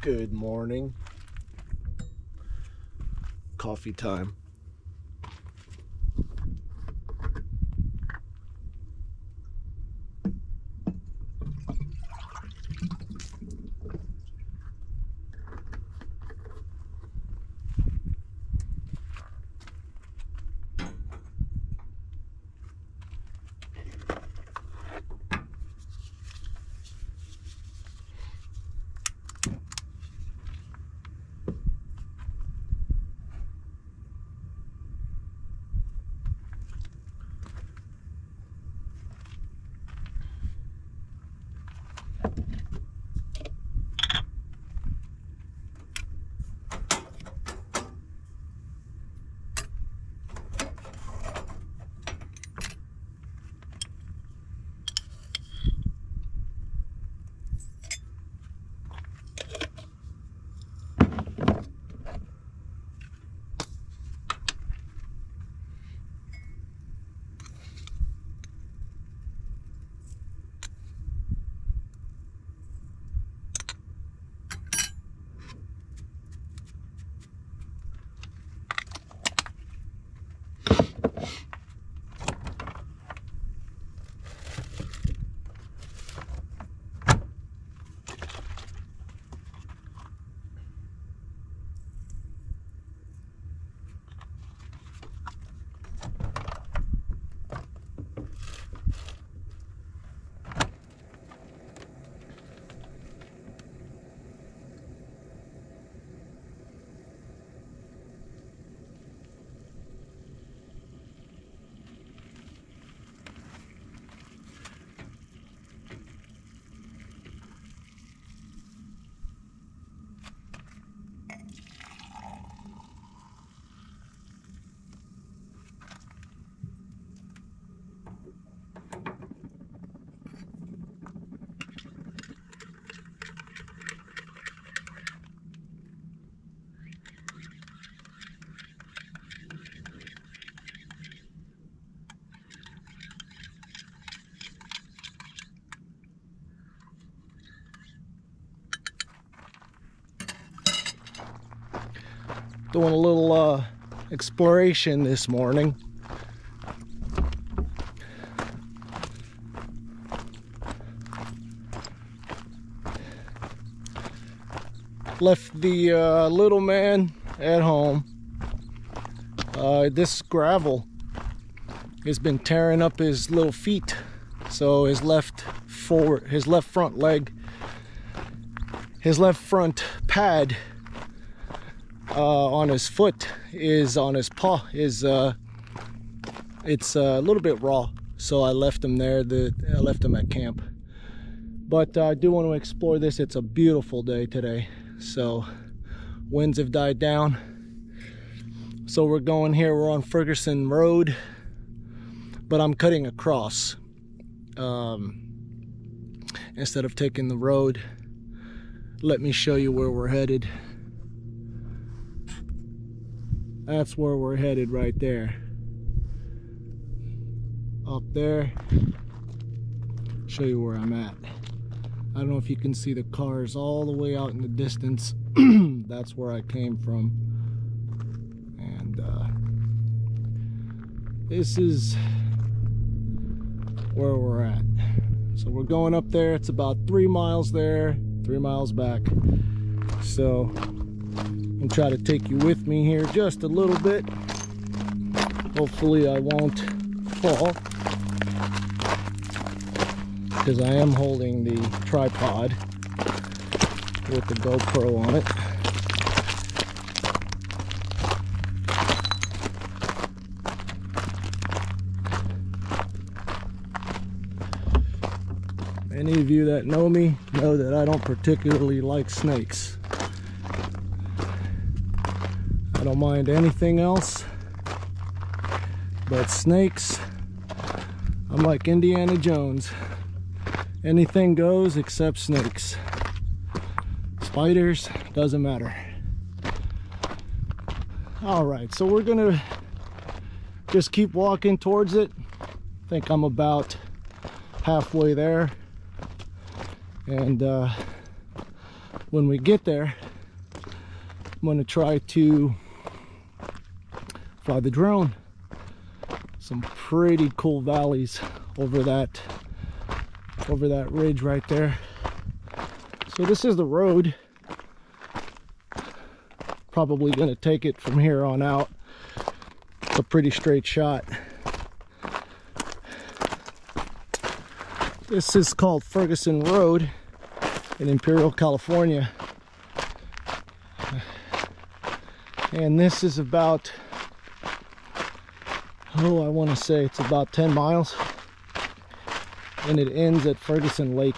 Good morning. Coffee time. Doing a little exploration this morning. Left the little man at home. This gravel has been tearing up his little feet, so his left front leg, his left front pad on his foot is on his paw is it's a little bit raw, so I left him there. I left him at camp, but I do want to explore this. It's a beautiful day today, so winds have died down, so we're going here. We're on Ferguson Road, but I'm cutting across instead of taking the road. Let me show you where we're headed. That's where we're headed right there. Up there. Show you where I'm at. I don't know if you can see the cars all the way out in the distance. That's where I came from. And this is where we're at. So we're going up there. It's about 3 miles there, 3 miles back. So I'll try to take you with me here just a little bit. Hopefully I won't fall, because I am holding the tripod with the GoPro on it. Any of you that know me know that I don't particularly like snakes. I don't mind anything else, but snakes, I'm like Indiana Jones. Anything goes except snakes. Spiders, doesn't matter. All right, so we're gonna just keep walking towards it. I think I'm about halfway there, and when we get there, I'm going to try to fly the drone. Some pretty cool valleys over that ridge right there. So this is the road. Probably going to take it from here on out. It's a pretty straight shot. This is called Ferguson Road in Imperial, California. And this is about, I want to say it's about 10 miles. And it ends at Ferguson Lake.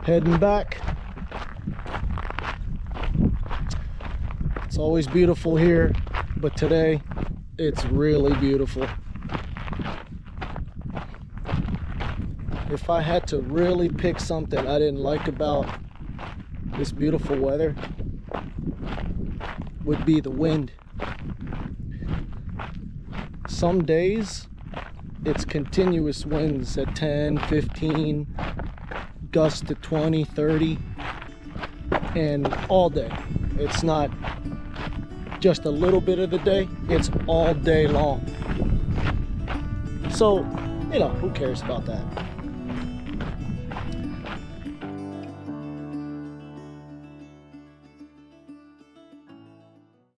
Heading back. It's always beautiful here, but today it's really beautiful. If I had to really pick something I didn't like about this beautiful weather, would be the wind. Some days it's continuous winds at 10, 15, gusts to 20, 30, and all day. It's not just a little bit of the day, it's all day long. So, you know, who cares about that?